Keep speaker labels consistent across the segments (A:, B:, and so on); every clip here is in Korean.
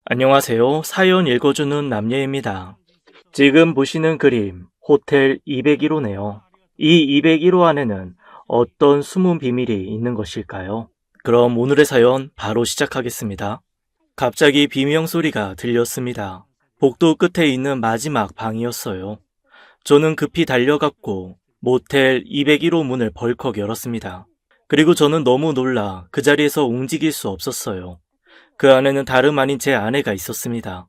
A: 안녕하세요. 사연 읽어주는 남예입니다. 지금 보시는 그림, 호텔 201호네요. 이 201호 안에는 어떤 숨은 비밀이 있는 것일까요? 그럼 오늘의 사연 바로 시작하겠습니다. 갑자기 비명 소리가 들렸습니다. 복도 끝에 있는 마지막 방이었어요. 저는 급히 달려갔고 모텔 201호 문을 벌컥 열었습니다. 그리고 저는 너무 놀라 그 자리에서 움직일 수 없었어요. 그 안에는 다름 아닌 제 아내가 있었습니다.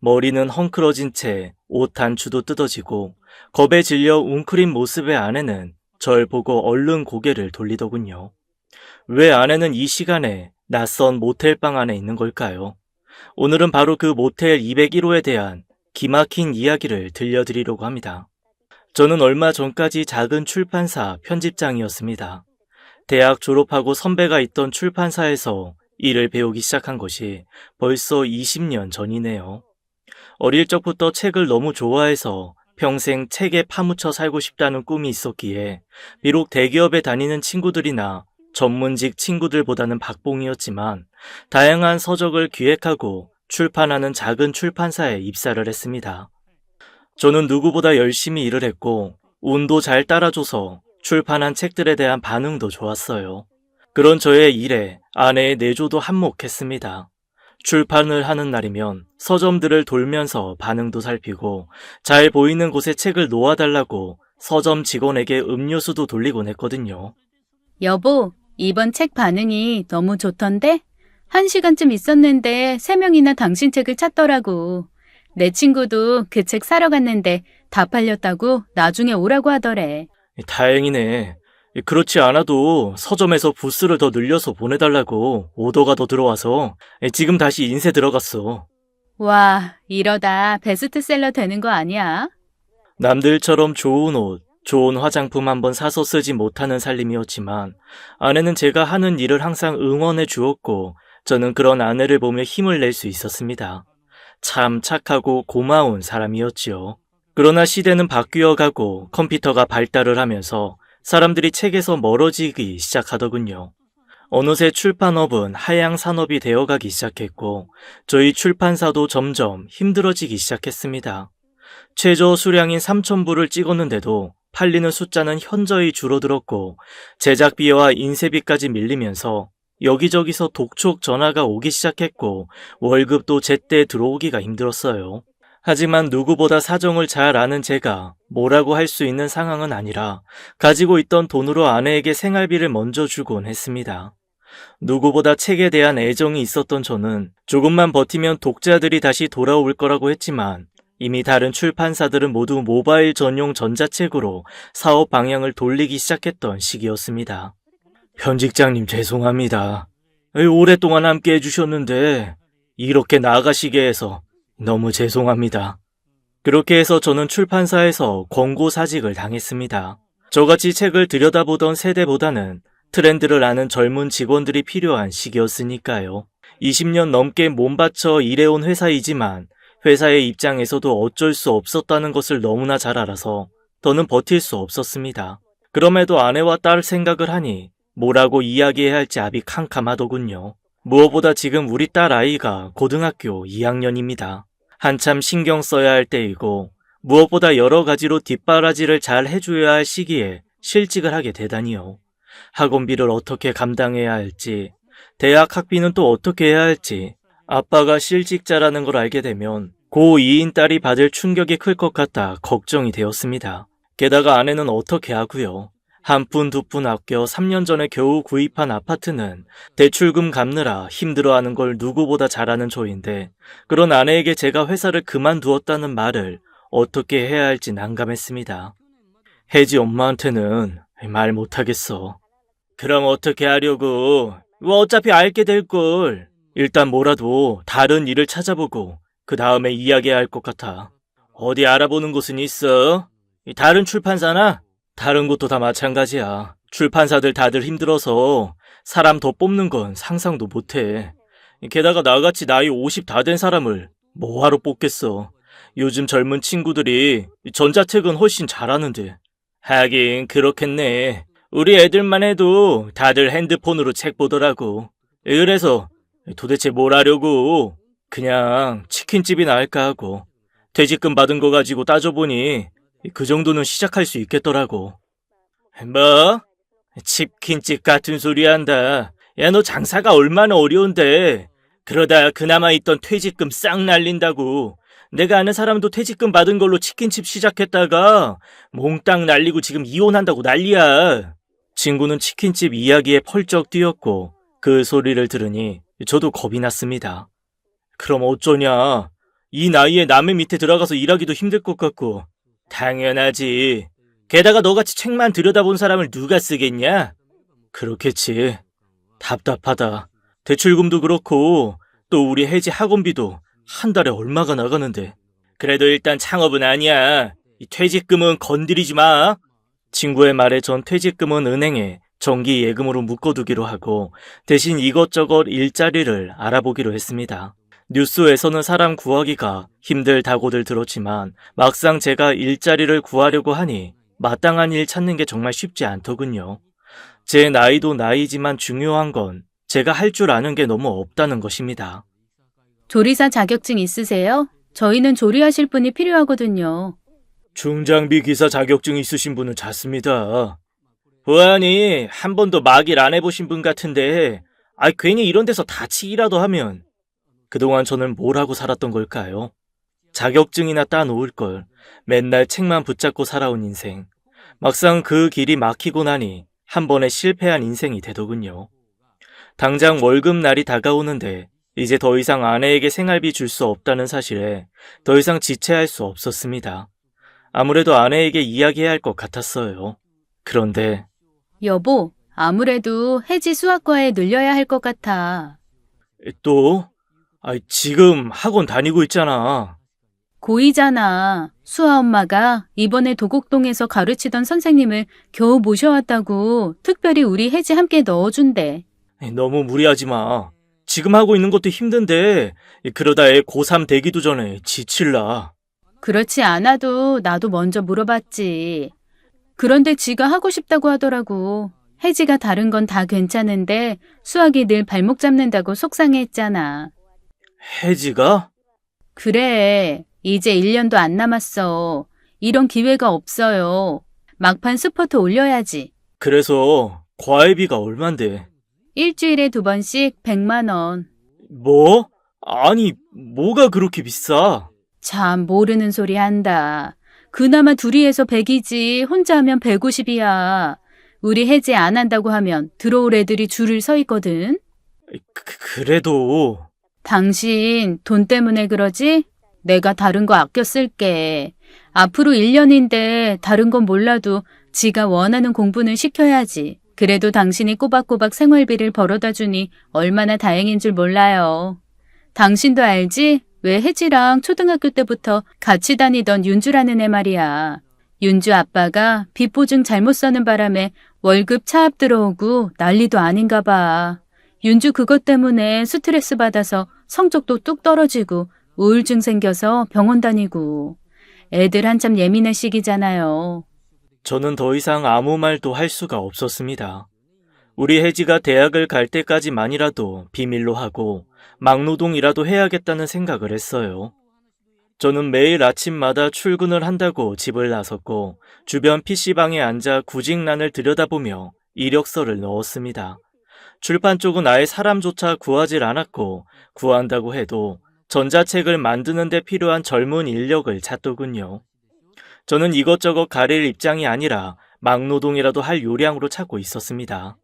A: 머리는 헝클어진 채 옷 단추도 뜯어지고 겁에 질려 웅크린 모습의 아내는 절 보고 얼른 고개를 돌리더군요. 왜 아내는 이 시간에 낯선 모텔방 안에 있는 걸까요? 오늘은 바로 그 모텔 201호에 대한 기막힌 이야기를 들려드리려고 합니다. 저는 얼마 전까지 작은 출판사 편집장이었습니다. 대학 졸업하고 선배가 있던 출판사에서 일을 배우기 시작한 것이 벌써 20년 전이네요. 어릴 적부터 책을 너무 좋아해서 평생 책에 파묻혀 살고 싶다는 꿈이 있었기에 비록 대기업에 다니는 친구들이나 전문직 친구들보다는 박봉이었지만 다양한 서적을 기획하고 출판하는 작은 출판사에 입사를 했습니다. 저는 누구보다 열심히 일을 했고 운도 잘 따라줘서 출판한 책들에 대한 반응도 좋았어요. 그런 저의 일에 아내의 내조도 한몫했습니다. 출판을 하는 날이면 서점들을 돌면서 반응도 살피고 잘 보이는 곳에 책을 놓아달라고 서점 직원에게 음료수도 돌리곤 했거든요.
B: 여보, 이번 책 반응이 너무 좋던데? 1시간쯤 있었는데 3명이나 당신 책을 찾더라고. 내 친구도 그 책 사러 갔는데 다 팔렸다고 나중에 오라고 하더래.
A: 다행이네. 그렇지 않아도 서점에서 부스를 더 늘려서 보내달라고 오더가 더 들어와서 지금 다시 인쇄 들어갔어.
B: 와, 이러다 베스트셀러 되는 거 아니야?
A: 남들처럼 좋은 옷, 좋은 화장품 한번 사서 쓰지 못하는 살림이었지만 아내는 제가 하는 일을 항상 응원해 주었고 저는 그런 아내를 보며 힘을 낼 수 있었습니다. 참 착하고 고마운 사람이었지요. 그러나 시대는 바뀌어 가고 컴퓨터가 발달을 하면서 사람들이 책에서 멀어지기 시작하더군요. 어느새 출판업은 하향 산업이 되어가기 시작했고 저희 출판사도 점점 힘들어지기 시작했습니다. 최저 수량인 3,000부를 찍었는데도 팔리는 숫자는 현저히 줄어들었고 제작비와 인쇄비까지 밀리면서 여기저기서 독촉 전화가 오기 시작했고 월급도 제때 들어오기가 힘들었어요. 하지만 누구보다 사정을 잘 아는 제가 뭐라고 할 수 있는 상황은 아니라 가지고 있던 돈으로 아내에게 생활비를 먼저 주곤 했습니다. 누구보다 책에 대한 애정이 있었던 저는 조금만 버티면 독자들이 다시 돌아올 거라고 했지만 이미 다른 출판사들은 모두 모바일 전용 전자책으로 사업 방향을 돌리기 시작했던 시기였습니다. 편집장님 죄송합니다. 오랫동안 함께 해주셨는데 이렇게 나가시게 해서 너무 죄송합니다. 그렇게 해서 저는 출판사에서 권고 사직을 당했습니다. 저같이 책을 들여다보던 세대보다는 트렌드를 아는 젊은 직원들이 필요한 시기였으니까요. 20년 넘게 몸바쳐 일해온 회사이지만 회사의 입장에서도 어쩔 수 없었다는 것을 너무나 잘 알아서 더는 버틸 수 없었습니다. 그럼에도 아내와 딸 생각을 하니 뭐라고 이야기해야 할지 압이 캄캄하더군요. 무엇보다 지금 우리 딸 아이가 고등학교 2학년입니다. 한참 신경 써야 할 때이고 무엇보다 여러 가지로 뒷바라지를 잘 해줘야 할 시기에 실직을 하게 되다니요. 학원비를 어떻게 감당해야 할지, 대학 학비는 또 어떻게 해야 할지, 아빠가 실직자라는 걸 알게 되면 고2인 딸이 받을 충격이 클 것 같아 걱정이 되었습니다. 게다가 아내는 어떻게 하고요. 한 푼 두 푼 아껴 3년 전에 겨우 구입한 아파트는 대출금 갚느라 힘들어하는 걸 누구보다 잘 아는 저인데 그런 아내에게 제가 회사를 그만두었다는 말을 어떻게 해야 할지 난감했습니다. 혜지 엄마한테는 말 못하겠어. 그럼 어떻게 하려고? 어차피 알게 될걸. 일단 뭐라도 다른 일을 찾아보고 그 다음에 이야기해야 할 것 같아. 어디 알아보는 곳은 있어? 다른 출판사나? 다른 곳도 다 마찬가지야. 출판사들 다들 힘들어서 사람 더 뽑는 건 상상도 못해. 게다가 나같이 나이 50 다 된 사람을 뭐하러 뽑겠어. 요즘 젊은 친구들이 전자책은 훨씬 잘하는데. 하긴 그렇겠네. 우리 애들만 해도 다들 핸드폰으로 책 보더라고. 그래서 도대체 뭘 하려고? 그냥 치킨집이나 할까 하고 퇴직금 받은 거 가지고 따져보니 그 정도는 시작할 수 있겠더라고. 뭐? 치킨집 같은 소리 한다. 야, 너 장사가 얼마나 어려운데. 그러다 그나마 있던 퇴직금 싹 날린다고. 내가 아는 사람도 퇴직금 받은 걸로 치킨집 시작했다가 몽땅 날리고 지금 이혼한다고 난리야. 친구는 치킨집 이야기에 펄쩍 뛰었고 그 소리를 들으니 저도 겁이 났습니다. 그럼 어쩌냐. 이 나이에 남의 밑에 들어가서 일하기도 힘들 것 같고. 당연하지. 게다가 너같이 책만 들여다본 사람을 누가 쓰겠냐? 그렇겠지. 답답하다. 대출금도 그렇고 또 우리 혜지 학원비도 한 달에 얼마가 나가는데. 그래도 일단 창업은 아니야. 이 퇴직금은 건드리지 마. 친구의 말에 전 퇴직금은 은행에 정기 예금으로 묶어두기로 하고 대신 이것저것 일자리를 알아보기로 했습니다. 뉴스에서는 사람 구하기가 힘들다고들 들었지만 막상 제가 일자리를 구하려고 하니 마땅한 일 찾는 게 정말 쉽지 않더군요. 제 나이도 나이지만 중요한 건 제가 할 줄 아는 게 너무 없다는 것입니다.
B: 조리사 자격증 있으세요? 저희는 조리하실 분이 필요하거든요.
A: 중장비 기사 자격증 있으신 분은 잦습니다. 보아니 한 번도 막일 안 해보신 분 같은데 괜히 이런 데서 다치기라도 하면. 그동안 저는 뭘 하고 살았던 걸까요? 자격증이나 따놓을 걸 맨날 책만 붙잡고 살아온 인생. 막상 그 길이 막히고 나니 한 번에 실패한 인생이 되더군요. 당장 월급날이 다가오는데 이제 더 이상 아내에게 생활비 줄 수 없다는 사실에 더 이상 지체할 수 없었습니다. 아무래도 아내에게 이야기해야 할 것 같았어요. 그런데
B: 여보, 아무래도 혜지 수학과에 늘려야 할 것 같아.
A: 또? 지금 학원 다니고 있잖아.
B: 고이잖아. 수아 엄마가 이번에 도곡동에서 가르치던 선생님을 겨우 모셔왔다고 특별히 우리 혜지 함께 넣어준대.
A: 너무 무리하지 마. 지금 하고 있는 것도 힘든데 그러다 애 고3 되기도 전에 지칠라.
B: 그렇지 않아도 나도 먼저 물어봤지. 그런데 지가 하고 싶다고 하더라고. 혜지가 다른 건 다 괜찮은데 수학이 늘 발목 잡는다고 속상해했잖아.
A: 혜지가?
B: 그래. 이제 1년도 안 남았어. 이런 기회가 없어요. 막판 스포트 올려야지.
A: 그래서 과외비가 얼만데?
B: 일주일에 2번씩 100만 원.
A: 뭐? 아니, 뭐가 그렇게 비싸?
B: 참 모르는 소리 한다. 그나마 둘이 해서 100이지 혼자 하면 150이야. 우리 혜지 안 한다고 하면 들어올 애들이 줄을 서 있거든.
A: 그래도...
B: 당신 돈 때문에 그러지? 내가 다른 거 아껴 쓸게. 앞으로 1년인데 다른 건 몰라도 지가 원하는 공부는 시켜야지. 그래도 당신이 꼬박꼬박 생활비를 벌어다 주니 얼마나 다행인 줄 몰라요. 당신도 알지? 왜 혜지랑 초등학교 때부터 같이 다니던 윤주라는 애 말이야. 윤주 아빠가 빚 보증 잘못 써는 바람에 월급 차압 들어오고 난리도 아닌가 봐. 윤주 그것 때문에 스트레스 받아서 성적도 뚝 떨어지고 우울증 생겨서 병원 다니고. 애들 한참 예민한 시기잖아요.
A: 저는 더 이상 아무 말도 할 수가 없었습니다. 우리 혜지가 대학을 갈 때까지만이라도 비밀로 하고 막노동이라도 해야겠다는 생각을 했어요. 저는 매일 아침마다 출근을 한다고 집을 나섰고 주변 PC방에 앉아 구직란을 들여다보며 이력서를 넣었습니다. 출판 쪽은 아예 사람조차 구하질 않았고 구한다고 해도 전자책을 만드는 데 필요한 젊은 인력을 찾더군요. 저는 이것저것 가릴 입장이 아니라 막노동이라도 할 요량으로 찾고 있었습니다.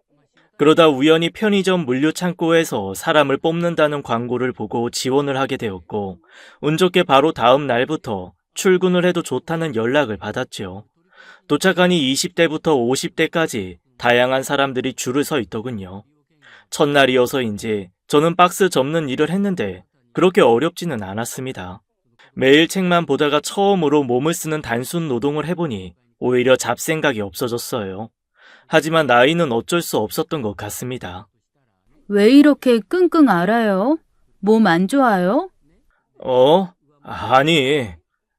A: 그러다 우연히 편의점 물류창고에서 사람을 뽑는다는 광고를 보고 지원을 하게 되었고 운 좋게 바로 다음 날부터 출근을 해도 좋다는 연락을 받았죠. 도착하니 20대부터 50대까지 다양한 사람들이 줄을 서 있더군요. 첫날이어서인지 저는 박스 접는 일을 했는데 그렇게 어렵지는 않았습니다. 매일 책만 보다가 처음으로 몸을 쓰는 단순 노동을 해보니 오히려 잡생각이 없어졌어요. 하지만 나이는 어쩔 수 없었던 것 같습니다.
B: 왜 이렇게 끙끙 앓아요? 몸 안 좋아요?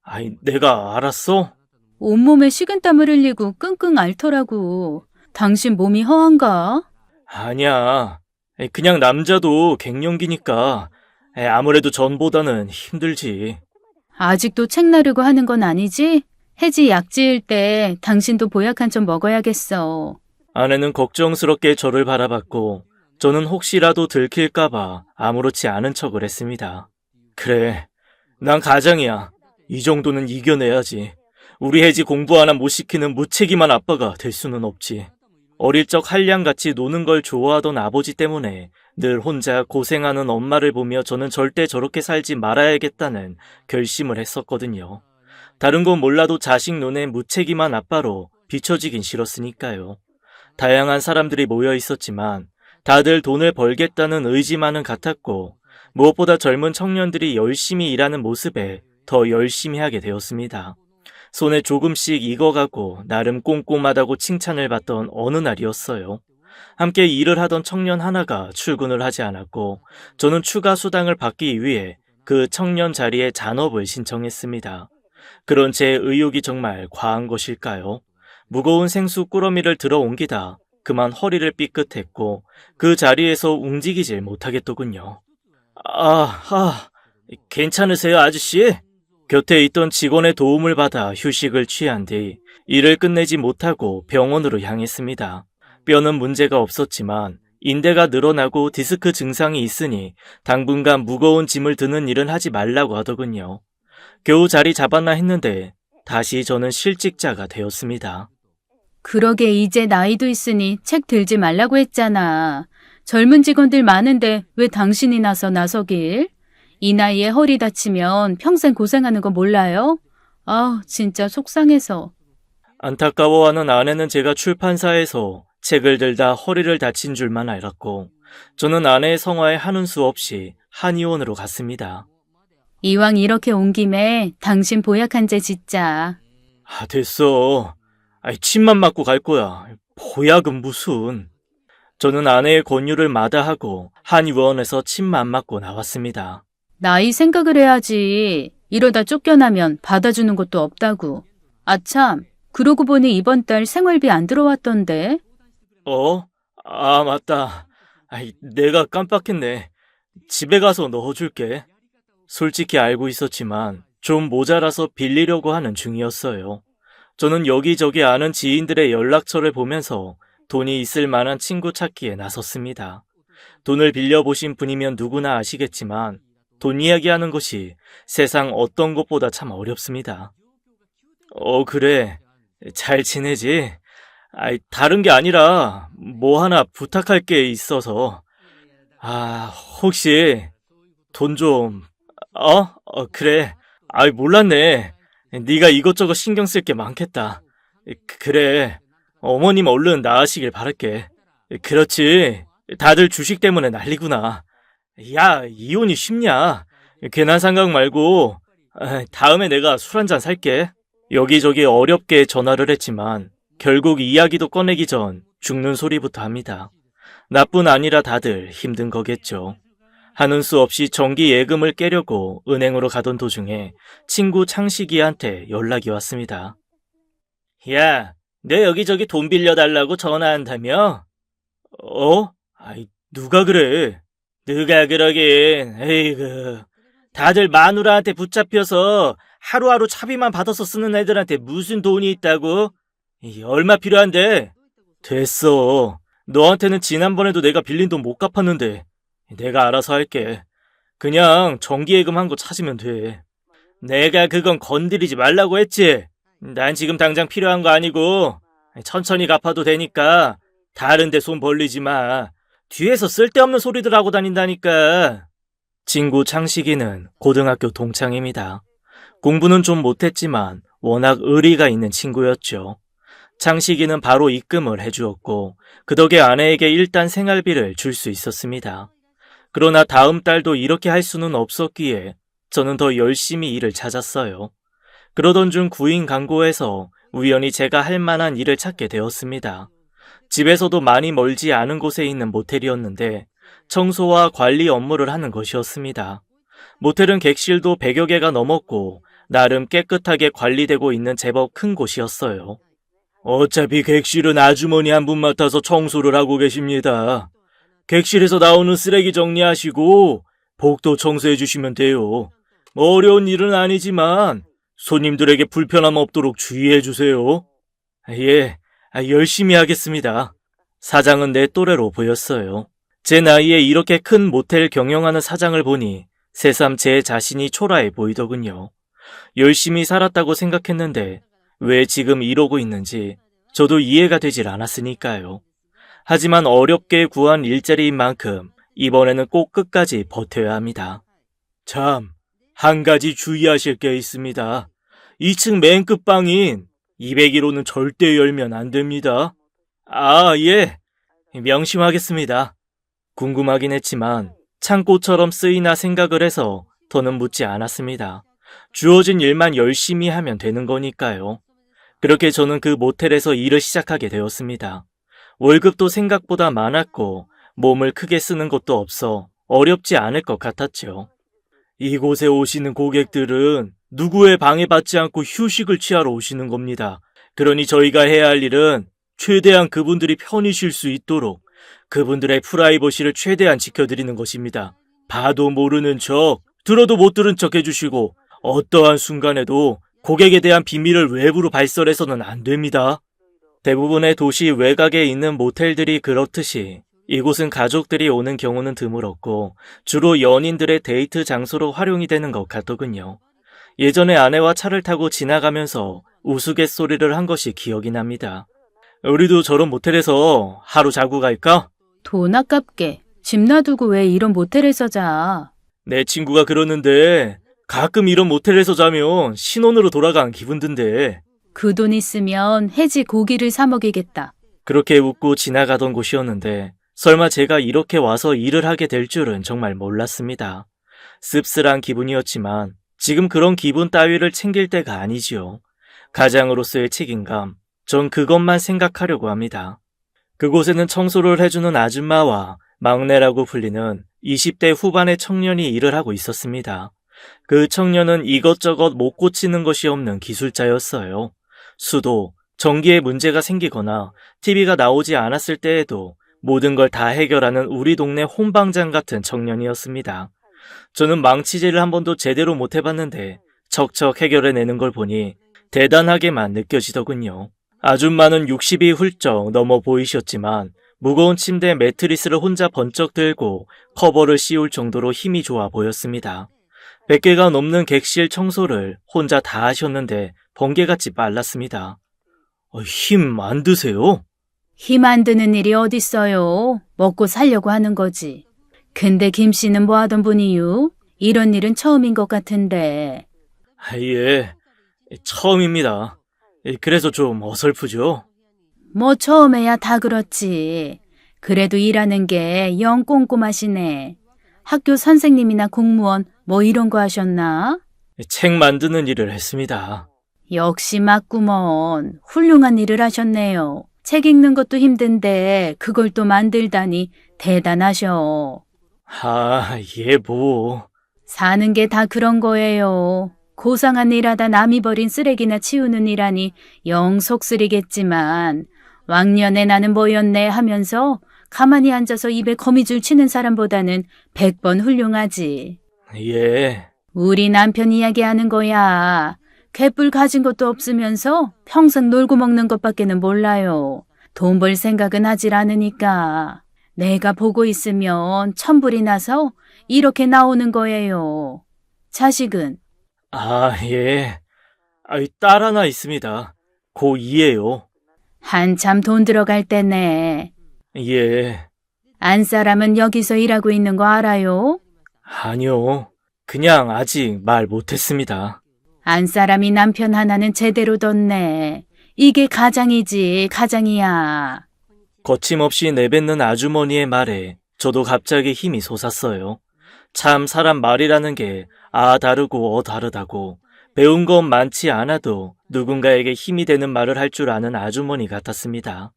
A: 아니, 내가 알았어?
B: 온몸에 식은땀을 흘리고 끙끙 앓더라고. 당신 몸이 허한가?
A: 아니야. 그냥 남자도 갱년기니까 아무래도 전보다는 힘들지.
B: 아직도 책 나르고 하는 건 아니지? 혜지 약 지을 때 당신도 보약 한 점 먹어야겠어.
A: 아내는 걱정스럽게 저를 바라봤고 저는 혹시라도 들킬까봐 아무렇지 않은 척을 했습니다. 그래, 난 가장이야. 이 정도는 이겨내야지. 우리 혜지 공부 하나 못 시키는 무책임한 아빠가 될 수는 없지. 어릴 적 한량같이 노는 걸 좋아하던 아버지 때문에 늘 혼자 고생하는 엄마를 보며 저는 절대 저렇게 살지 말아야겠다는 결심을 했었거든요. 다른 건 몰라도 자식 눈에 무책임한 아빠로 비춰지긴 싫었으니까요. 다양한 사람들이 모여 있었지만 다들 돈을 벌겠다는 의지만은 같았고 무엇보다 젊은 청년들이 열심히 일하는 모습에 더 열심히 하게 되었습니다. 손에 조금씩 익어가고 나름 꼼꼼하다고 칭찬을 받던 어느 날이었어요. 함께 일을 하던 청년 하나가 출근을 하지 않았고 저는 추가 수당을 받기 위해 그 청년 자리에 잔업을 신청했습니다. 그런 제 의욕이 정말 과한 것일까요? 무거운 생수 꾸러미를 들어 옮기다 그만 허리를 삐끗했고 그 자리에서 움직이질 못하겠더군요. 괜찮으세요, 아저씨? 곁에 있던 직원의 도움을 받아 휴식을 취한 뒤 일을 끝내지 못하고 병원으로 향했습니다. 뼈는 문제가 없었지만 인대가 늘어나고 디스크 증상이 있으니 당분간 무거운 짐을 드는 일은 하지 말라고 하더군요. 겨우 자리 잡았나 했는데 다시 저는 실직자가 되었습니다.
B: 그러게 이제 나이도 있으니 책 들지 말라고 했잖아. 젊은 직원들 많은데 왜 당신이 나서길? 이 나이에 허리 다치면 평생 고생하는 거 몰라요? 진짜 속상해서.
A: 안타까워하는 아내는 제가 출판사에서 책을 들다 허리를 다친 줄만 알았고 저는 아내의 성화에 한운 수 없이 한의원으로 갔습니다.
B: 이왕 이렇게 온 김에 당신 보약 한 제 짓자.
A: 됐어. 침만 맞고 갈 거야. 보약은 무슨. 저는 아내의 권유를 마다하고 한의원에서 침만 맞고 나왔습니다.
B: 나이 생각을 해야지. 이러다 쫓겨나면 받아주는 것도 없다고. 아참, 그러고 보니 이번 달 생활비 안 들어왔던데.
A: 맞다. 내가 깜빡했네. 집에 가서 넣어줄게. 솔직히 알고 있었지만 좀 모자라서 빌리려고 하는 중이었어요. 저는 여기저기 아는 지인들의 연락처를 보면서 돈이 있을 만한 친구 찾기에 나섰습니다. 돈을 빌려보신 분이면 누구나 아시겠지만 돈 이야기하는 것이 세상 어떤 것보다 참 어렵습니다. 그래. 잘 지내지? 다른 게 아니라 뭐 하나 부탁할 게 있어서. 혹시 돈 좀... 그래. 몰랐네. 네가 이것저것 신경 쓸 게 많겠다. 그래. 어머님 얼른 나으시길 바랄게. 그렇지. 다들 주식 때문에 난리구나. 야, 이혼이 쉽냐? 괜한 생각 말고 다음에 내가 술 한잔 살게. 여기저기 어렵게 전화를 했지만 결국 이야기도 꺼내기 전 죽는 소리부터 합니다. 나뿐 아니라 다들 힘든 거겠죠. 하는 수 없이 정기 예금을 깨려고 은행으로 가던 도중에 친구 창식이한테 연락이 왔습니다. 야, 너 여기저기 돈 빌려달라고 전화한다며? 누가 그래? 누가 그러긴. 에이그. 다들 마누라한테 붙잡혀서 하루하루 차비만 받아서 쓰는 애들한테 무슨 돈이 있다고? 얼마 필요한데? 됐어. 너한테는 지난번에도 내가 빌린 돈 못 갚았는데 내가 알아서 할게. 그냥 정기예금 한 거 찾으면 돼. 내가 그건 건드리지 말라고 했지? 난 지금 당장 필요한 거 아니고 천천히 갚아도 되니까 다른 데 손 벌리지 마. 뒤에서 쓸데없는 소리들 하고 다닌다니까. 친구 창식이는 고등학교 동창입니다. 공부는 좀 못했지만 워낙 의리가 있는 친구였죠. 창식이는 바로 입금을 해주었고 그 덕에 아내에게 일단 생활비를 줄 수 있었습니다. 그러나 다음 달도 이렇게 할 수는 없었기에 저는 더 열심히 일을 찾았어요. 그러던 중 구인 광고에서 우연히 제가 할 만한 일을 찾게 되었습니다. 집에서도 많이 멀지 않은 곳에 있는 모텔이었는데 청소와 관리 업무를 하는 것이었습니다. 모텔은 객실도 100여 개가 넘었고 나름 깨끗하게 관리되고 있는 제법 큰 곳이었어요. 어차피 객실은 아주머니 한 분 맡아서 청소를 하고 계십니다. 객실에서 나오는 쓰레기 정리하시고 복도 청소해 주시면 돼요. 어려운 일은 아니지만 손님들에게 불편함 없도록 주의해 주세요. 예, 열심히 하겠습니다. 사장은 내 또래로 보였어요. 제 나이에 이렇게 큰 모텔 경영하는 사장을 보니 새삼 제 자신이 초라해 보이더군요. 열심히 살았다고 생각했는데 왜 지금 이러고 있는지 저도 이해가 되질 않았으니까요. 하지만 어렵게 구한 일자리인 만큼 이번에는 꼭 끝까지 버텨야 합니다. 참, 한 가지 주의하실 게 있습니다. 2층 맨 끝방인 201호는 절대 열면 안 됩니다. 아, 예. 명심하겠습니다. 궁금하긴 했지만 창고처럼 쓰이나 생각을 해서 더는 묻지 않았습니다. 주어진 일만 열심히 하면 되는 거니까요. 그렇게 저는 그 모텔에서 일을 시작하게 되었습니다. 월급도 생각보다 많았고 몸을 크게 쓰는 것도 없어 어렵지 않을 것 같았죠. 이곳에 오시는 고객들은 누구의 방해받지 않고 휴식을 취하러 오시는 겁니다. 그러니 저희가 해야 할 일은 최대한 그분들이 편히 쉴 수 있도록 그분들의 프라이버시를 최대한 지켜드리는 것입니다. 봐도 모르는 척, 들어도 못 들은 척 해주시고 어떠한 순간에도 고객에 대한 비밀을 외부로 발설해서는 안 됩니다. 대부분의 도시 외곽에 있는 모텔들이 그렇듯이 이곳은 가족들이 오는 경우는 드물었고 주로 연인들의 데이트 장소로 활용이 되는 것 같더군요. 예전에 아내와 차를 타고 지나가면서 우스갯소리를 한 것이 기억이 납니다. 우리도 저런 모텔에서 하루 자고 갈까?
B: 돈 아깝게 집 놔두고 왜 이런 모텔에서 자?
A: 내 친구가 그러는데 가끔 이런 모텔에서 자면 신혼으로 돌아간 기분 든대.
B: 그 돈 있으면 해지 고기를 사 먹이겠다.
A: 그렇게 웃고 지나가던 곳이었는데 설마 제가 이렇게 와서 일을 하게 될 줄은 정말 몰랐습니다. 씁쓸한 기분이었지만 지금 그런 기분 따위를 챙길 때가 아니지요. 가장으로서의 책임감, 전 그것만 생각하려고 합니다. 그곳에는 청소를 해주는 아줌마와 막내라고 불리는 20대 후반의 청년이 일을 하고 있었습니다. 그 청년은 이것저것 못 고치는 것이 없는 기술자였어요. 수도, 전기에 문제가 생기거나 TV가 나오지 않았을 때에도 모든 걸 다 해결하는 우리 동네 홍방장 같은 청년이었습니다. 저는 망치질을 한 번도 제대로 못 해봤는데 척척 해결해내는 걸 보니 대단하게만 느껴지더군요. 아줌마는 60이 훌쩍 넘어 보이셨지만 무거운 침대 매트리스를 혼자 번쩍 들고 커버를 씌울 정도로 힘이 좋아 보였습니다. 100개가 넘는 객실 청소를 혼자 다 하셨는데 번개같이 빨랐습니다. 힘 안 드세요?
B: 힘 안 드는 일이 어딨어요. 먹고 살려고 하는 거지. 근데 김 씨는 뭐 하던 분이유? 이런 일은 처음인 것 같은데.
A: 예, 처음입니다. 그래서 좀 어설프죠?
B: 뭐 처음에야 다 그렇지. 그래도 일하는 게 영 꼼꼼하시네. 학교 선생님이나 공무원 뭐 이런 거 하셨나?
A: 책 만드는 일을 했습니다.
B: 역시 맞구먼. 훌륭한 일을 하셨네요. 책 읽는 것도 힘든데 그걸 또 만들다니 대단하셔.
A: 아, 예, 뭐.
B: 사는 게 다 그런 거예요. 고상한 일하다 남이 버린 쓰레기나 치우는 일하니 영 속쓰리겠지만 왕년에 나는 뭐였네 하면서 가만히 앉아서 입에 거미줄 치는 사람보다는 100번 훌륭하지.
A: 예.
B: 우리 남편 이야기하는 거야. 갯불 가진 것도 없으면서 평생 놀고 먹는 것밖에는 몰라요. 돈 벌 생각은 하질 않으니까. 내가 보고 있으면 천불이 나서 이렇게 나오는 거예요. 자식은?
A: 아, 예. 딸 하나 있습니다. 고2예요.
B: 한참 돈 들어갈 때네.
A: 예.
B: 안 사람은 여기서 일하고 있는 거 알아요?
A: 아니요. 그냥 아직 말 못했습니다.
B: 안 사람이 남편 하나는 제대로 뒀네. 이게 가장이지, 가장이야.
A: 거침없이 내뱉는 아주머니의 말에 저도 갑자기 힘이 솟았어요. 참 사람 말이라는 게 다르고 다르다고 배운 건 많지 않아도 누군가에게 힘이 되는 말을 할 줄 아는 아주머니 같았습니다.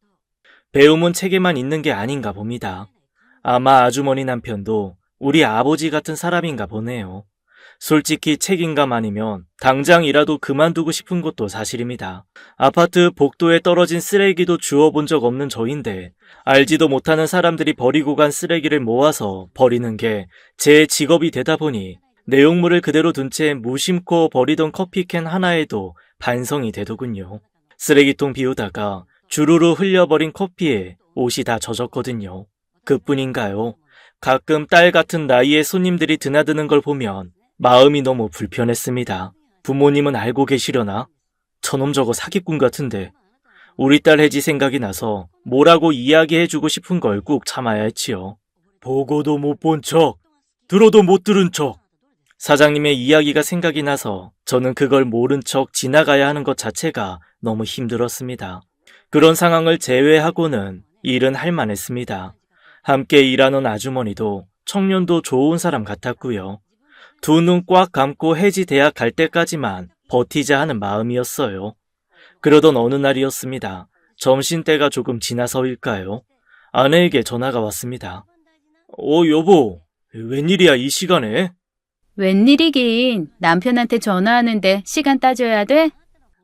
A: 배움은 책에만 있는 게 아닌가 봅니다. 아마 아주머니 남편도 우리 아버지 같은 사람인가 보네요. 솔직히 책임감 아니면 당장이라도 그만두고 싶은 것도 사실입니다. 아파트 복도에 떨어진 쓰레기도 주워본 적 없는 저인데 알지도 못하는 사람들이 버리고 간 쓰레기를 모아서 버리는 게 제 직업이 되다 보니 내용물을 그대로 둔 채 무심코 버리던 커피캔 하나에도 반성이 되더군요. 쓰레기통 비우다가 주르르 흘려버린 커피에 옷이 다 젖었거든요. 그뿐인가요? 가끔 딸 같은 나이의 손님들이 드나드는 걸 보면 마음이 너무 불편했습니다. 부모님은 알고 계시려나? 저놈 저거 사기꾼 같은데. 우리 딸 혜지 생각이 나서 뭐라고 이야기해주고 싶은 걸 꾹 참아야 했지요. 보고도 못 본 척, 들어도 못 들은 척. 사장님의 이야기가 생각이 나서 저는 그걸 모른 척 지나가야 하는 것 자체가 너무 힘들었습니다. 그런 상황을 제외하고는 일은 할 만했습니다. 함께 일하는 아주머니도 청년도 좋은 사람 같았고요. 두 눈 꽉 감고 혜지 대학 갈 때까지만 버티자 하는 마음이었어요. 그러던 어느 날이었습니다. 점심때가 조금 지나서일까요? 아내에게 전화가 왔습니다. 여보, 웬일이야 이 시간에?
B: 웬일이긴. 남편한테 전화하는데 시간 따져야 돼?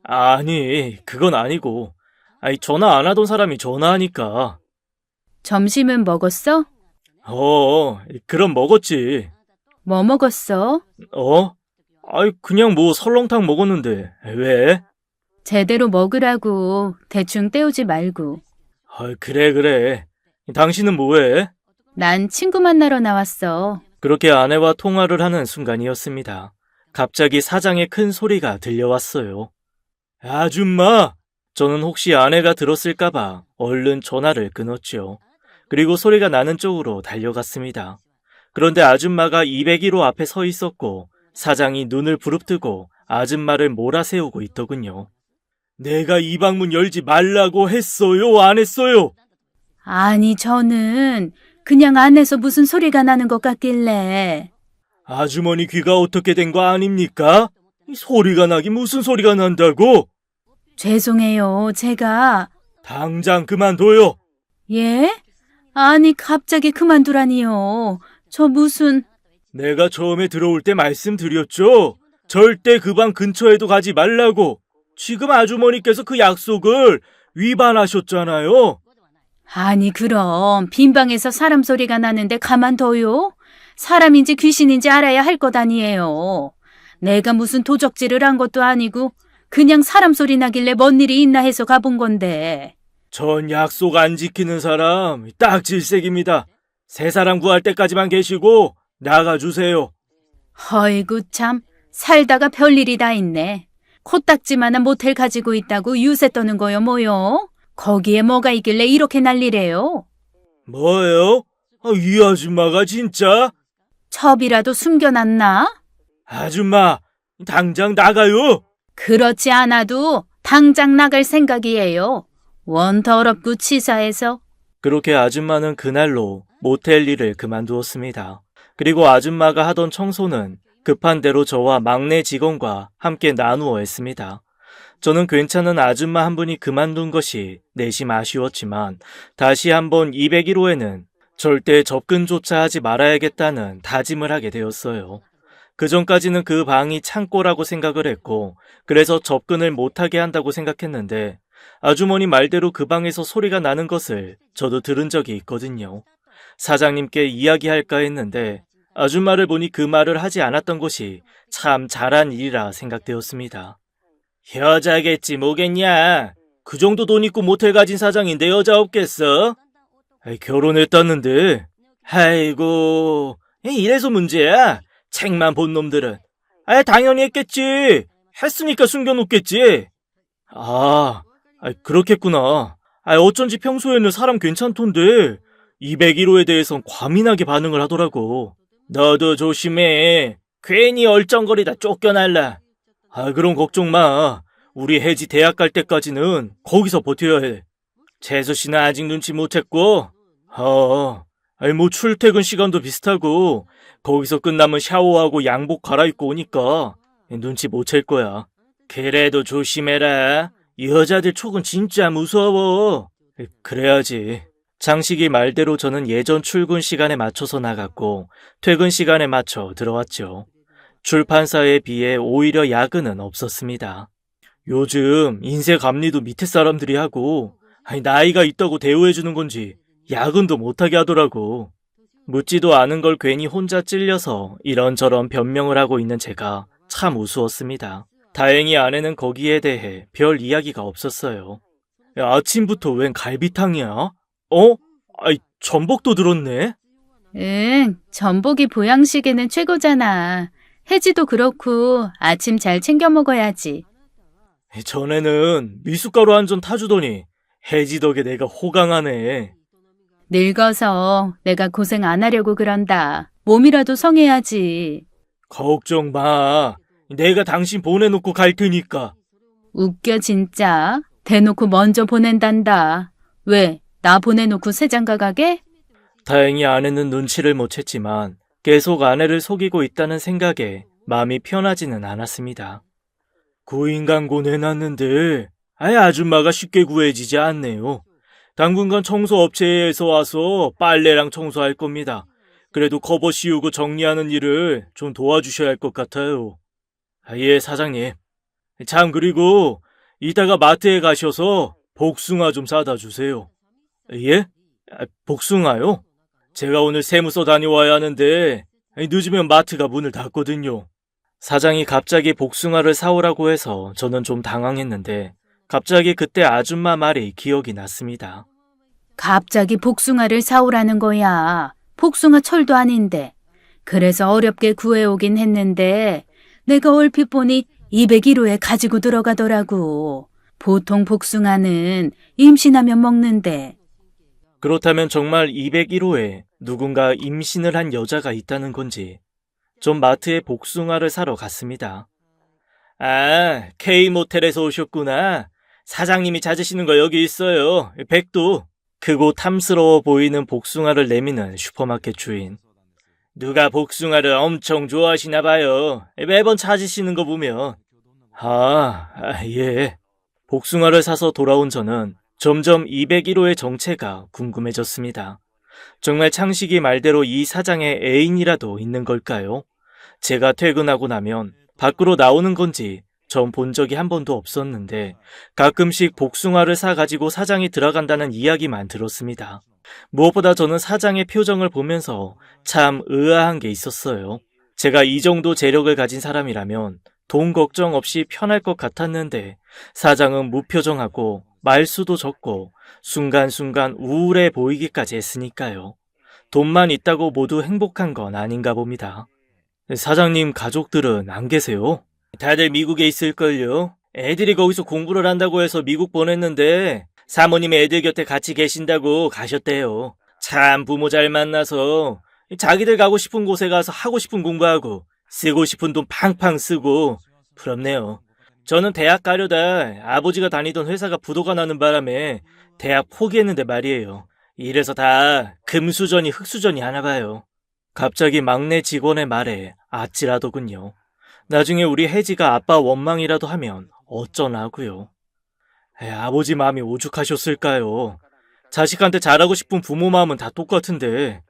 A: 아니, 그건 아니고. 전화 안 하던 사람이 전화하니까.
B: 점심은 먹었어?
A: 그럼 먹었지.
B: 뭐 먹었어?
A: 그냥 뭐 설렁탕 먹었는데. 왜?
B: 제대로 먹으라고. 대충 때우지 말고.
A: 그래. 당신은 뭐해?
B: 난 친구 만나러 나왔어.
A: 그렇게 아내와 통화를 하는 순간이었습니다. 갑자기 사장의 큰 소리가 들려왔어요. 아줌마! 저는 혹시 아내가 들었을까봐 얼른 전화를 끊었죠. 그리고 소리가 나는 쪽으로 달려갔습니다. 그런데 아줌마가 201호 앞에 서 있었고 사장이 눈을 부릅뜨고 아줌마를 몰아세우고 있더군요. 내가 이 방문 열지 말라고 했어요? 안 했어요?
B: 아니, 저는 그냥 안에서 무슨 소리가 나는 것 같길래.
A: 아주머니 귀가 어떻게 된 거 아닙니까? 소리가 나긴 무슨 소리가 난다고?
B: 죄송해요, 제가.
A: 당장 그만둬요.
B: 예? 아니, 갑자기 그만두라니요. 저 무슨...
A: 내가 처음에 들어올 때 말씀드렸죠? 절대 그 방 근처에도 가지 말라고. 지금 아주머니께서 그 약속을 위반하셨잖아요.
B: 아니, 그럼 빈 방에서 사람 소리가 나는데 가만둬요? 사람인지 귀신인지 알아야 할 것 아니에요. 내가 무슨 도적질을 한 것도 아니고 그냥 사람 소리 나길래 뭔 일이 있나 해서 가본 건데.
A: 전 약속 안 지키는 사람 딱 질색입니다. 새 사람 구할 때까지만 계시고 나가주세요.
B: 허이구 참, 살다가 별일이 다 있네. 코딱지만한 모텔 가지고 있다고 유세 떠는 거요 뭐요? 거기에 뭐가 있길래 이렇게 난리래요?
A: 뭐예요? 이 아줌마가 진짜?
B: 첩이라도 숨겨놨나?
A: 아줌마, 당장 나가요.
B: 그렇지 않아도 당장 나갈 생각이에요. 원 더럽고 치사해서.
A: 그렇게 아줌마는 그날로 모텔 일을 그만두었습니다. 그리고 아줌마가 하던 청소는 급한 대로 저와 막내 직원과 함께 나누어 했습니다. 저는 괜찮은 아줌마 한 분이 그만둔 것이 내심 아쉬웠지만 다시 한번 201호에는 절대 접근조차 하지 말아야겠다는 다짐을 하게 되었어요. 그전까지는 그 방이 창고라고 생각을 했고 그래서 접근을 못하게 한다고 생각했는데 아주머니 말대로 그 방에서 소리가 나는 것을 저도 들은 적이 있거든요. 사장님께 이야기할까 했는데 아줌마를 보니 그 말을 하지 않았던 것이 참 잘한 일이라 생각되었습니다. 여자겠지 뭐겠냐. 그 정도 돈 있고 모텔 가진 사장인데 여자 없겠어? 결혼했다는데. 아이고, 이래서 문제야. 책만 본 놈들은. 당연히 했겠지. 했으니까 숨겨놓겠지. 그렇겠구나. 어쩐지 평소에는 사람 괜찮던데 201호에 대해선 과민하게 반응을 하더라고. 너도 조심해. 괜히 얼쩡거리다 쫓겨날라. 그럼 걱정 마. 우리 혜지 대학 갈 때까지는 거기서 버텨야 해. 재수 씨는 아직 눈치 못 챘고. 뭐 출퇴근 시간도 비슷하고 거기서 끝나면 샤워하고 양복 갈아입고 오니까 눈치 못 챌 거야. 그래도 조심해라. 여자들 촉은 진짜 무서워. 그래야지. 장식이 말대로 저는 예전 출근 시간에 맞춰서 나갔고 퇴근 시간에 맞춰 들어왔죠. 출판사에 비해 오히려 야근은 없었습니다. 요즘 인쇄 감리도 밑에 사람들이 하고 나이가 있다고 대우해주는 건지 야근도 못하게 하더라고. 묻지도 않은 걸 괜히 혼자 찔려서 이런저런 변명을 하고 있는 제가 참 우스웠습니다. 다행히 아내는 거기에 대해 별 이야기가 없었어요. 야, 아침부터 웬 갈비탕이야? 전복도 들었네?
B: 응, 전복이 보양식에는 최고잖아. 해지도 그렇고 아침 잘 챙겨 먹어야지.
A: 전에는 미숫가루 한 전 타주더니 해지 덕에 내가 호강하네.
B: 늙어서 내가 고생 안 하려고 그런다. 몸이라도 성해야지.
A: 걱정 마. 내가 당신 보내놓고 갈 테니까.
B: 웃겨 진짜. 대놓고 먼저 보낸단다. 왜? 나 보내놓고 새장가 가게?
A: 다행히 아내는 눈치를 못 챘지만 계속 아내를 속이고 있다는 생각에 마음이 편하지는 않았습니다. 구인광고 내놨는데 아줌마가 쉽게 구해지지 않네요. 당분간 청소업체에서 와서 빨래랑 청소할 겁니다. 그래도 커버 씌우고 정리하는 일을 좀 도와주셔야 할 것 같아요. 예, 사장님. 참, 그리고 이따가 마트에 가셔서 복숭아 좀 사다 주세요. 예? 복숭아요? 제가 오늘 세무서 다녀와야 하는데 늦으면 마트가 문을 닫거든요. 사장이 갑자기 복숭아를 사오라고 해서 저는 좀 당황했는데 갑자기 그때 아줌마 말이 기억이 났습니다.
B: 갑자기 복숭아를 사오라는 거야. 복숭아 철도 아닌데. 그래서 어렵게 구해오긴 했는데 내가 얼핏 보니 201호에 가지고 들어가더라고. 보통 복숭아는 임신하면 먹는데.
A: 그렇다면 정말 201호에 누군가 임신을 한 여자가 있다는 건지 전 마트에 복숭아를 사러 갔습니다. 아, K모텔에서 오셨구나. 사장님이 찾으시는 거 여기 있어요. 100도. 크고 탐스러워 보이는 복숭아를 내미는 슈퍼마켓 주인. 누가 복숭아를 엄청 좋아하시나 봐요. 매번 찾으시는 거 보면. 예. 복숭아를 사서 돌아온 저는 점점 201호의 정체가 궁금해졌습니다. 정말 창식이 말대로 이 사장의 애인이라도 있는 걸까요? 제가 퇴근하고 나면 밖으로 나오는 건지 전 본 적이 한 번도 없었는데 가끔씩 복숭아를 사가지고 사장이 들어간다는 이야기만 들었습니다. 무엇보다 저는 사장의 표정을 보면서 참 의아한 게 있었어요. 제가 이 정도 재력을 가진 사람이라면 돈 걱정 없이 편할 것 같았는데 사장은 무표정하고 말수도 적고 순간순간 우울해 보이기까지 했으니까요. 돈만 있다고 모두 행복한 건 아닌가 봅니다. 사장님 가족들은 안 계세요? 다들 미국에 있을걸요? 애들이 거기서 공부를 한다고 해서 미국 보냈는데 사모님이 애들 곁에 같이 계신다고 가셨대요. 참 부모 잘 만나서 자기들 가고 싶은 곳에 가서 하고 싶은 공부하고 쓰고 싶은 돈 팡팡 쓰고 부럽네요. 저는 대학 가려다 아버지가 다니던 회사가 부도가 나는 바람에 대학 포기했는데 말이에요. 이래서 다 금수저니 흙수저니 하나 봐요. 갑자기 막내 직원의 말에 아찔하더군요. 나중에 우리 혜지가 아빠 원망이라도 하면 어쩌나고요. 아버지 마음이 오죽하셨을까요? 자식한테 잘하고 싶은 부모 마음은 다 똑같은데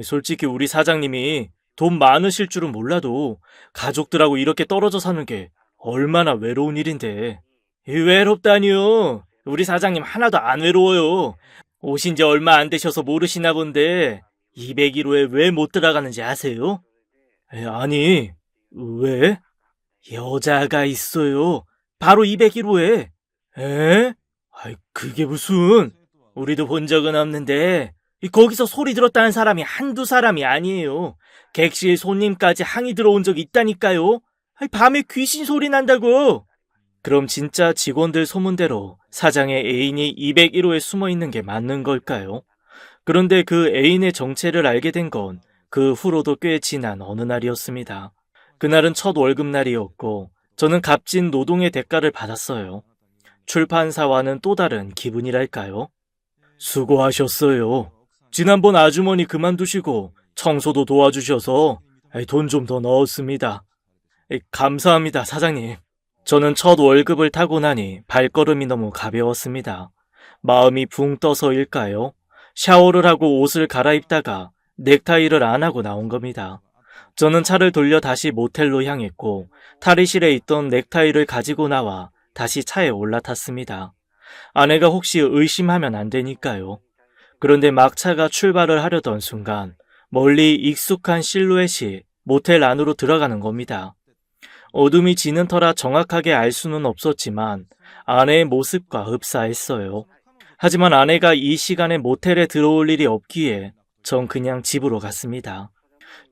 A: 솔직히 우리 사장님이 돈 많으실 줄은 몰라도 가족들하고 이렇게 떨어져 사는 게 얼마나 외로운 일인데. 외롭다니요. 우리 사장님 하나도 안 외로워요. 오신 지 얼마 안 되셔서 모르시나 본데 201호에 왜 못 들어가는지 아세요? 아니, 왜? 여자가 있어요. 바로 201호에. 에? 그게 무슨... 우리도 본 적은 없는데 거기서 소리 들었다는 사람이 한두 사람이 아니에요. 객실 손님까지 항의 들어온 적이 있다니까요. 밤에 귀신 소리 난다고. 그럼 진짜 직원들 소문대로 사장의 애인이 201호에 숨어 있는 게 맞는 걸까요? 그런데 그 애인의 정체를 알게 된 건 그 후로도 꽤 지난 어느 날이었습니다. 그날은 첫 월급날이었고 저는 값진 노동의 대가를 받았어요. 출판사와는 또 다른 기분이랄까요? 수고하셨어요. 지난번 아주머니 그만두시고 청소도 도와주셔서 돈 좀 더 넣었습니다. 감사합니다, 사장님. 저는 첫 월급을 타고 나니 발걸음이 너무 가벼웠습니다. 마음이 붕 떠서일까요? 샤워를 하고 옷을 갈아입다가 넥타이를 안 하고 나온 겁니다. 저는 차를 돌려 다시 모텔로 향했고 탈의실에 있던 넥타이를 가지고 나와 다시 차에 올라탔습니다. 아내가 혹시 의심하면 안 되니까요. 그런데 막 차가 출발을 하려던 순간 멀리 익숙한 실루엣이 모텔 안으로 들어가는 겁니다. 어둠이 지는 터라 정확하게 알 수는 없었지만 아내의 모습과 흡사했어요. 하지만 아내가 이 시간에 모텔에 들어올 일이 없기에 전 그냥 집으로 갔습니다.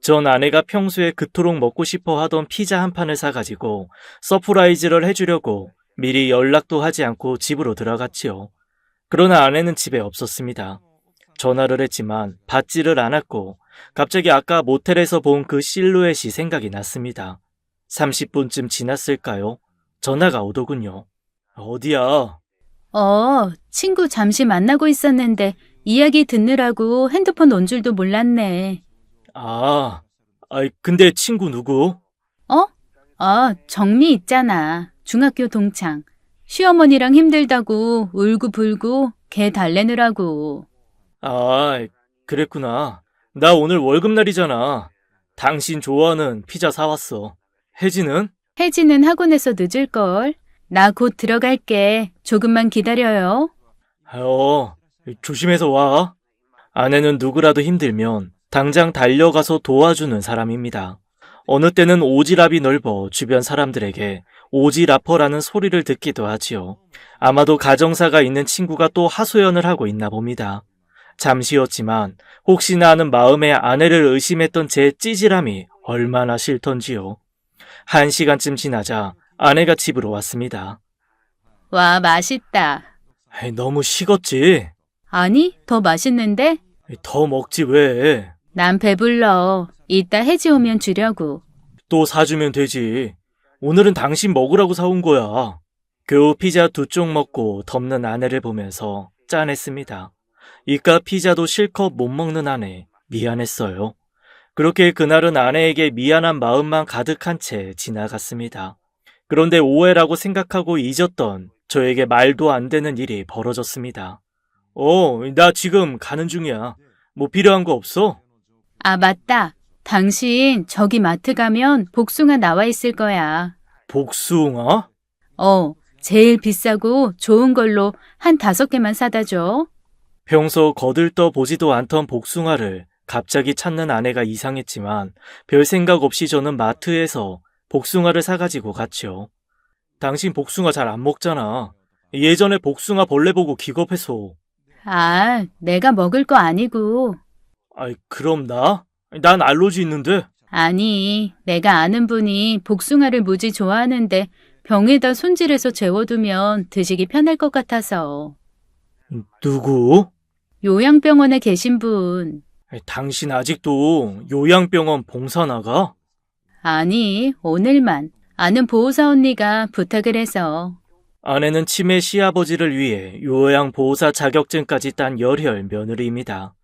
A: 전 아내가 평소에 그토록 먹고 싶어 하던 피자 한 판을 사가지고 서프라이즈를 해주려고 미리 연락도 하지 않고 집으로 들어갔지요. 그러나 아내는 집에 없었습니다. 전화를 했지만 받지를 않았고 갑자기 아까 모텔에서 본 그 실루엣이 생각이 났습니다. 30분쯤 지났을까요? 전화가 오더군요. 어디야?
B: 친구 잠시 만나고 있었는데 이야기 듣느라고 핸드폰 놓은 줄도 몰랐네.
A: 근데 친구 누구?
B: 정미 있잖아. 중학교 동창. 시어머니랑 힘들다고 울고불고 걔 달래느라고.
A: 그랬구나. 나 오늘 월급날이잖아. 당신 좋아하는 피자 사왔어. 혜지는?
B: 혜지는 학원에서 늦을걸. 나 곧 들어갈게. 조금만 기다려요.
A: 조심해서 와. 아내는 누구라도 힘들면 당장 달려가서 도와주는 사람입니다. 어느 때는 오지랖이 넓어 주변 사람들에게 오지라퍼라는 소리를 듣기도 하지요. 아마도 가정사가 있는 친구가 또 하소연을 하고 있나 봅니다. 잠시였지만 혹시나 하는 마음에 아내를 의심했던 제 찌질함이 얼마나 싫던지요. 1시간쯤 지나자 아내가 집으로 왔습니다.
B: 와, 맛있다.
A: 너무 식었지?
B: 아니, 더 맛있는데?
A: 더 먹지 왜?
B: 난 배불러. 이따 혜지 오면 주려고.
A: 또 사주면 되지. 오늘은 당신 먹으라고 사온 거야. 겨우 피자 2쪽 먹고 덮는 아내를 보면서 짠했습니다. 이깟 피자도 실컷 못 먹는 아내, 미안했어요. 그렇게 그날은 아내에게 미안한 마음만 가득한 채 지나갔습니다. 그런데 오해라고 생각하고 잊었던 저에게 말도 안 되는 일이 벌어졌습니다. 나 지금 가는 중이야. 뭐 필요한 거 없어?
B: 맞다. 당신 저기 마트 가면 복숭아 나와 있을 거야.
A: 복숭아?
B: 제일 비싸고 좋은 걸로 한 5개만 사다 줘.
A: 평소 거들떠 보지도 않던 복숭아를 갑자기 찾는 아내가 이상했지만 별 생각 없이 저는 마트에서 복숭아를 사가지고 갔죠. 당신 복숭아 잘 안 먹잖아. 예전에 복숭아 벌레 보고 기겁해서.
B: 내가 먹을 거 아니고.
A: 그럼 나? 난 알러지 있는데.
B: 아니, 내가 아는 분이 복숭아를 무지 좋아하는데 병에다 손질해서 재워두면 드시기 편할 것 같아서.
A: 누구?
B: 요양병원에 계신 분.
A: 당신 아직도 요양병원 봉사 나가?
B: 아니, 오늘만. 아는 보호사 언니가 부탁을 해서.
A: 아내는 치매 시아버지를 위해 요양보호사 자격증까지 딴 열혈 며느리입니다.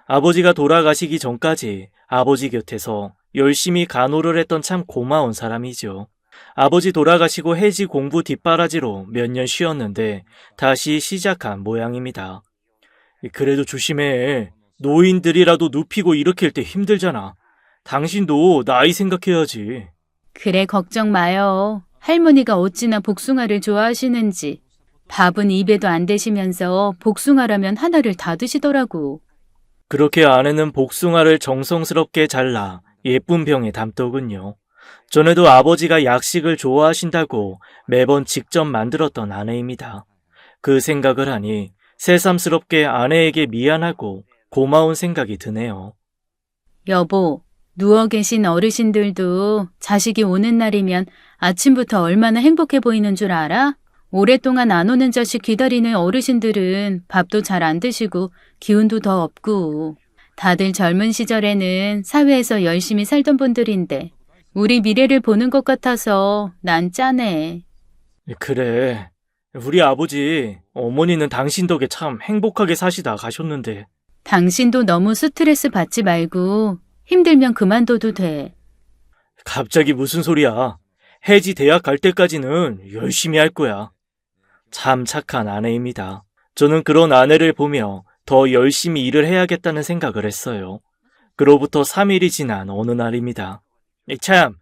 A: 아버지가 돌아가시기 전까지 아버지 곁에서 열심히 간호를 했던 참 고마운 사람이죠. 아버지 돌아가시고 해지 공부 뒷바라지로 몇 년 쉬었는데 다시 시작한 모양입니다. 그래도 조심해. 노인들이라도 눕히고 일으킬 때 힘들잖아. 당신도 나이 생각해야지.
B: 그래, 걱정 마요. 할머니가 어찌나 복숭아를 좋아하시는지. 밥은 입에도 안 대시면서 복숭아라면 하나를 다 드시더라고.
A: 그렇게 아내는 복숭아를 정성스럽게 잘라 예쁜 병에 담더군요. 전에도 아버지가 약식을 좋아하신다고 매번 직접 만들었던 아내입니다. 그 생각을 하니 새삼스럽게 아내에게 미안하고 고마운 생각이 드네요.
B: 여보, 누워 계신 어르신들도 자식이 오는 날이면 아침부터 얼마나 행복해 보이는 줄 알아? 오랫동안 안 오는 자식 기다리는 어르신들은 밥도 잘 안 드시고 기운도 더 없고. 다들 젊은 시절에는 사회에서 열심히 살던 분들인데 우리 미래를 보는 것 같아서 난 짠해.
A: 그래. 우리 아버지, 어머니는 당신 덕에 참 행복하게 사시다 가셨는데.
B: 당신도 너무 스트레스 받지 말고 힘들면 그만둬도 돼.
A: 갑자기 무슨 소리야. 혜지 대학 갈 때까지는 열심히 할 거야. 참 착한 아내입니다. 저는 그런 아내를 보며 더 열심히 일을 해야겠다는 생각을 했어요. 그로부터 3일이 지난 어느 날입니다. 참,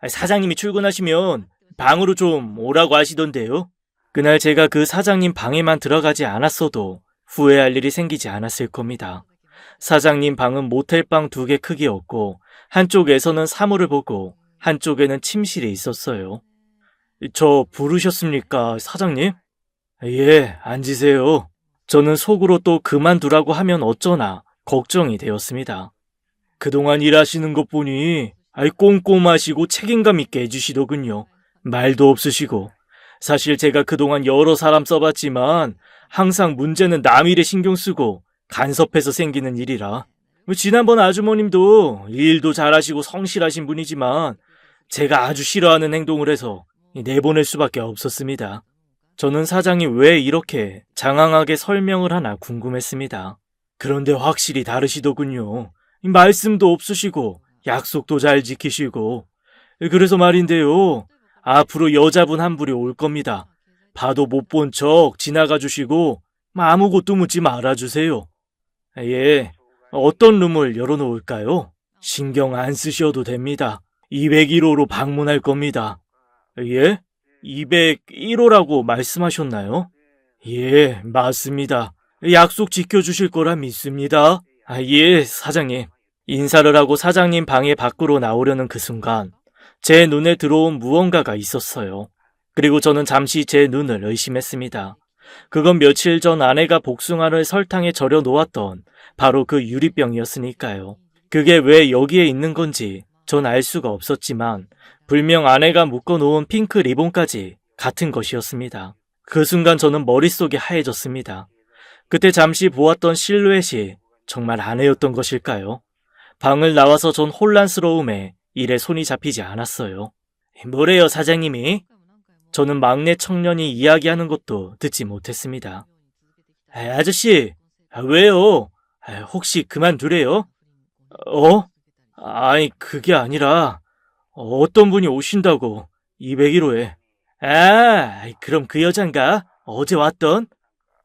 A: 사장님이 출근하시면 방으로 좀 오라고 하시던데요. 그날 제가 그 사장님 방에만 들어가지 않았어도 후회할 일이 생기지 않았을 겁니다. 사장님 방은 모텔방 2개 크기였고 한쪽에서는 사물을 보고 한쪽에는 침실이 있었어요. 저 부르셨습니까, 사장님? 예, 앉으세요. 저는 속으로 또 그만두라고 하면 어쩌나 걱정이 되었습니다. 그동안 일하시는 것 보니 꼼꼼하시고 책임감 있게 해주시더군요. 말도 없으시고. 사실 제가 그동안 여러 사람 써봤지만 항상 문제는 남 일에 신경 쓰고 간섭해서 생기는 일이라. 지난번 아주머님도 일도 잘하시고 성실하신 분이지만 제가 아주 싫어하는 행동을 해서 내보낼 수밖에 없었습니다. 저는 사장이 왜 이렇게 장황하게 설명을 하나 궁금했습니다. 그런데 확실히 다르시더군요. 말씀도 없으시고 약속도 잘 지키시고. 그래서 말인데요. 앞으로 여자분 한 분이 올 겁니다. 봐도 못 본 척 지나가 주시고 아무것도 묻지 말아주세요. 예, 어떤 룸을 열어놓을까요? 신경 안 쓰셔도 됩니다. 201호로 방문할 겁니다. 예? 201호라고 말씀하셨나요? 예, 맞습니다. 약속 지켜주실 거라 믿습니다. 예, 사장님. 인사를 하고 사장님 방에 밖으로 나오려는 그 순간 제 눈에 들어온 무언가가 있었어요. 그리고 저는 잠시 제 눈을 의심했습니다. 그건 며칠 전 아내가 복숭아를 설탕에 절여 놓았던 바로 그 유리병이었으니까요. 그게 왜 여기에 있는 건지 전 알 수가 없었지만 분명 아내가 묶어놓은 핑크 리본까지 같은 것이었습니다. 그 순간 저는 머릿속이 하얘졌습니다. 그때 잠시 보았던 실루엣이 정말 아내였던 것일까요? 방을 나와서 전 혼란스러움에 일에 손이 잡히지 않았어요. 뭐래요, 사장님이? 저는 막내 청년이 이야기하는 것도 듣지 못했습니다. 아저씨, 왜요? 혹시 그만두래요? 아니, 그게 아니라 어떤 분이 오신다고 201호에. 그럼 그 여잔가? 어제 왔던?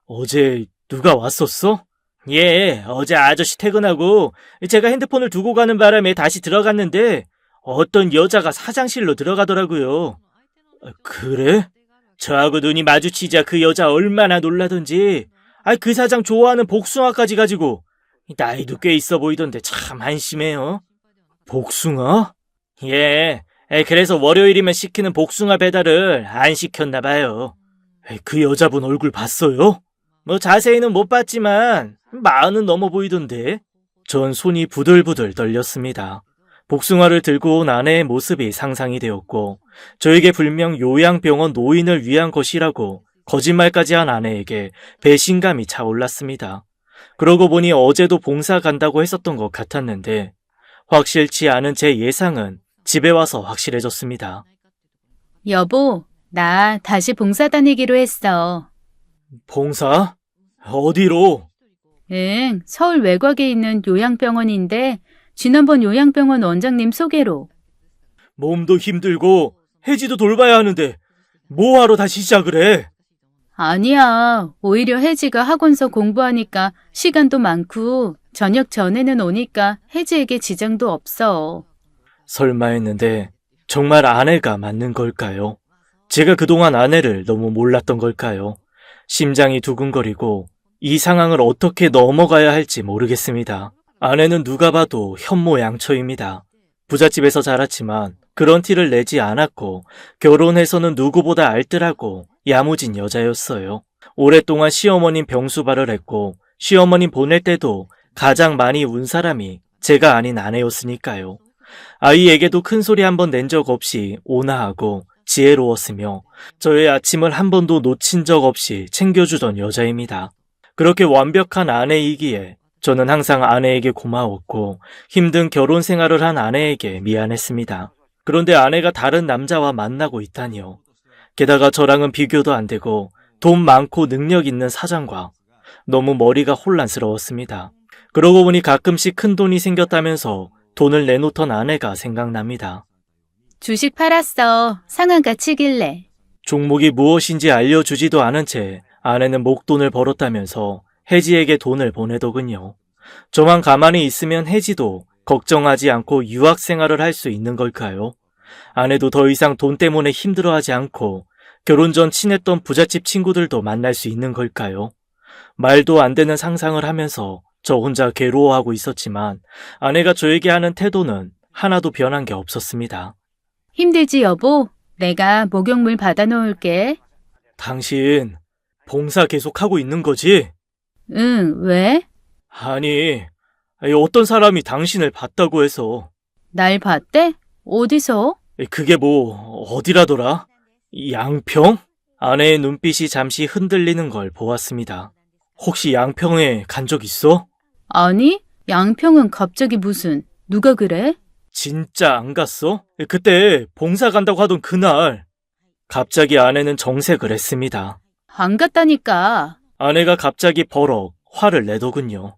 A: 어제 누가 왔었어? 예, 어제 아저씨 퇴근하고 제가 핸드폰을 두고 가는 바람에 다시 들어갔는데 어떤 여자가 사장실로 들어가더라고요. 그래? 저하고 눈이 마주치자 그 여자 얼마나 놀라던지. 그 사장 좋아하는 복숭아까지 가지고. 나이도 꽤 있어 보이던데 참 한심해요. 복숭아? 예, 그래서 월요일이면 시키는 복숭아 배달을 안 시켰나 봐요. 그 여자분 얼굴 봤어요? 자세히는 못 봤지만 40은 넘어 보이던데. 전 손이 부들부들 떨렸습니다. 복숭아를 들고 온 아내의 모습이 상상이 되었고 저에게 분명 요양병원 노인을 위한 것이라고 거짓말까지 한 아내에게 배신감이 차올랐습니다. 그러고 보니 어제도 봉사 간다고 했었던 것 같았는데 확실치 않은 제 예상은 집에 와서 확실해졌습니다.
B: 여보, 나 다시 봉사 다니기로 했어.
A: 봉사? 어디로?
B: 응, 서울 외곽에 있는 요양병원인데 지난번 요양병원 원장님 소개로.
A: 몸도 힘들고 혜지도 돌봐야 하는데 뭐하러 다시 시작을 해?
B: 아니야, 오히려 혜지가 학원서 공부하니까 시간도 많고 저녁 전에는 오니까 혜지에게 지장도 없어.
A: 설마 했는데 정말 아내가 맞는 걸까요? 제가 그동안 아내를 너무 몰랐던 걸까요? 심장이 두근거리고 이 상황을 어떻게 넘어가야 할지 모르겠습니다. 아내는 누가 봐도 현모양처입니다. 부잣집에서 자랐지만 그런 티를 내지 않았고 결혼해서는 누구보다 알뜰하고 야무진 여자였어요. 오랫동안 시어머님 병수발을 했고 시어머님 보낼 때도 가장 많이 운 사람이 제가 아닌 아내였으니까요. 아이에게도 큰 소리 한 번 낸 적 없이 온화하고 지혜로웠으며 저의 아침을 한 번도 놓친 적 없이 챙겨주던 여자입니다. 그렇게 완벽한 아내이기에 저는 항상 아내에게 고마웠고 힘든 결혼 생활을 한 아내에게 미안했습니다. 그런데 아내가 다른 남자와 만나고 있다니요. 게다가 저랑은 비교도 안 되고 돈 많고 능력 있는 사장과 너무 머리가 혼란스러웠습니다. 그러고 보니 가끔씩 큰 돈이 생겼다면서 돈을 내놓던 아내가 생각납니다.
B: 주식 팔았어. 상한가 치길래.
A: 종목이 무엇인지 알려주지도 않은 채 아내는 목돈을 벌었다면서 혜지에게 돈을 보내더군요. 저만 가만히 있으면 혜지도 걱정하지 않고 유학 생활을 할 수 있는 걸까요? 아내도 더 이상 돈 때문에 힘들어하지 않고 결혼 전 친했던 부잣집 친구들도 만날 수 있는 걸까요? 말도 안 되는 상상을 하면서 저 혼자 괴로워하고 있었지만 아내가 저에게 하는 태도는 하나도 변한 게 없었습니다.
B: 힘들지, 여보? 내가 목욕물 받아놓을게.
A: 당신 봉사 계속하고 있는 거지?
B: 응, 왜?
A: 아니, 어떤 사람이 당신을 봤다고 해서.
B: 날 봤대? 어디서?
A: 그게 뭐 어디라더라? 양평? 아내의 눈빛이 잠시 흔들리는 걸 보았습니다. 혹시 양평에 간 적 있어?
B: 아니, 양평은 갑자기 무슨, 누가 그래?
A: 진짜 안 갔어? 그때 봉사 간다고 하던 그날. 갑자기 아내는 정색을 했습니다.
B: 안 갔다니까.
A: 아내가 갑자기 버럭 화를 내더군요.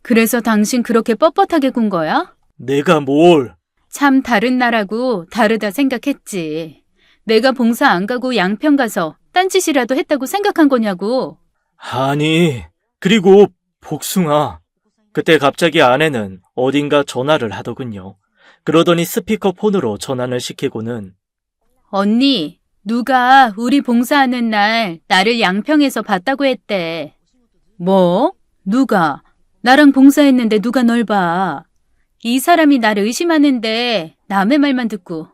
B: 그래서 당신 그렇게 뻣뻣하게 군 거야?
A: 내가 뭘?
B: 참 다른 나라고 다르다 생각했지. 내가 봉사 안 가고 양평 가서 딴짓이라도 했다고 생각한 거냐고.
A: 아니, 그리고 복숭아. 그때 갑자기 아내는 어딘가 전화를 하더군요. 그러더니 스피커폰으로 전환을 시키고는
B: 언니, 누가 우리 봉사하는 날 나를 양평에서 봤다고 했대. 뭐? 누가? 나랑 봉사했는데 누가 널 봐? 이 사람이 나를 의심하는데 남의 말만 듣고.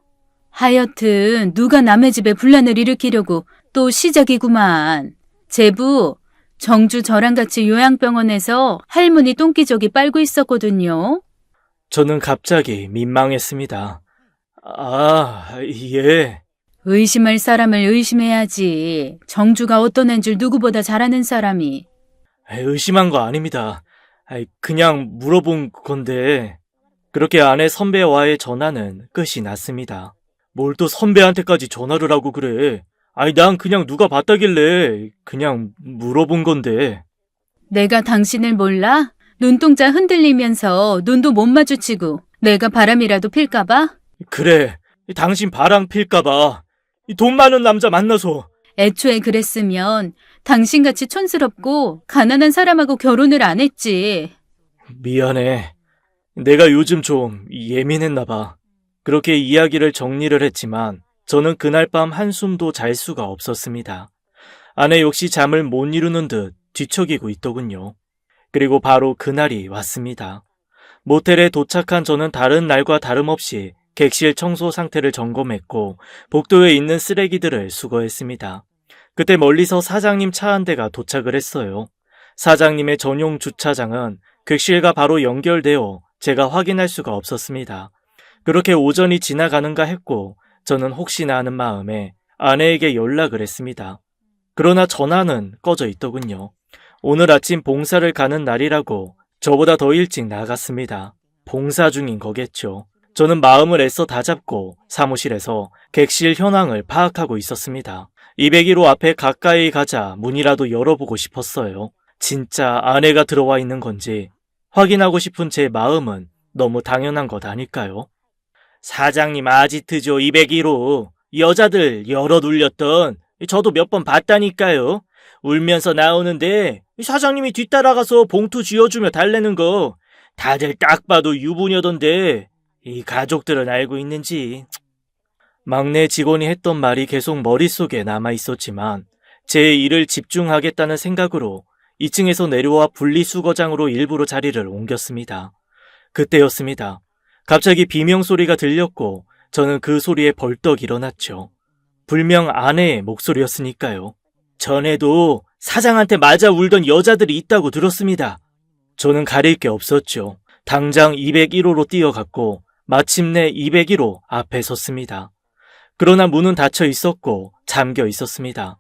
B: 하여튼 누가 남의 집에 분란을 일으키려고 또 시작이구만. 제부, 정주 저랑 같이 요양병원에서 할머니 똥기저귀 빨고 있었거든요.
A: 저는 갑자기 민망했습니다. 아, 예.
B: 의심할 사람을 의심해야지. 정주가 어떤 애인 줄 누구보다 잘 아는 사람이.
A: 의심한 거 아닙니다. 그냥 물어본 건데. 그렇게 아내 선배와의 전화는 끝이 났습니다. 뭘 또 선배한테까지 전화를 하고 그래. 난 그냥 누가 봤다길래 그냥 물어본 건데.
B: 내가 당신을 몰라? 눈동자 흔들리면서 눈도 못 마주치고 내가 바람이라도 필까봐?
A: 그래, 당신 바람 필까봐. 돈 많은 남자 만나서.
B: 애초에 그랬으면 당신같이 촌스럽고 가난한 사람하고 결혼을 안 했지.
A: 미안해. 내가 요즘 좀 예민했나 봐. 그렇게 이야기를 정리를 했지만 저는 그날 밤 한숨도 잘 수가 없었습니다. 아내 역시 잠을 못 이루는 듯 뒤척이고 있더군요. 그리고 바로 그날이 왔습니다. 모텔에 도착한 저는 다른 날과 다름없이 객실 청소 상태를 점검했고 복도에 있는 쓰레기들을 수거했습니다. 그때 멀리서 사장님 차 한 대가 도착을 했어요. 사장님의 전용 주차장은 객실과 바로 연결되어 제가 확인할 수가 없었습니다. 그렇게 오전이 지나가는가 했고 저는 혹시나 하는 마음에 아내에게 연락을 했습니다. 그러나 전화는 꺼져 있더군요. 오늘 아침 봉사를 가는 날이라고 저보다 더 일찍 나갔습니다. 봉사 중인 거겠죠. 저는 마음을 애써 다잡고 사무실에서 객실 현황을 파악하고 있었습니다. 201호 앞에 가까이 가자 문이라도 열어보고 싶었어요. 진짜 아내가 들어와 있는 건지 확인하고 싶은 제 마음은 너무 당연한 것 아닐까요? 사장님 아지트죠, 201호. 여자들 열어 눌렸던 저도 몇 번 봤다니까요. 울면서 나오는데 사장님이 뒤따라가서 봉투 쥐어주며 달래는 거 다들 딱 봐도 유부녀던데 이 가족들은 알고 있는지. 막내 직원이 했던 말이 계속 머릿속에 남아있었지만 제 일을 집중하겠다는 생각으로 2층에서 내려와 분리수거장으로 일부러 자리를 옮겼습니다. 그때였습니다. 갑자기 비명소리가 들렸고 저는 그 소리에 벌떡 일어났죠. 분명 아내의 목소리였으니까요. 전에도 사장한테 맞아 울던 여자들이 있다고 들었습니다. 저는 가릴 게 없었죠. 당장 201호로 뛰어갔고 마침내 201호 앞에 섰습니다. 그러나 문은 닫혀 있었고 잠겨 있었습니다.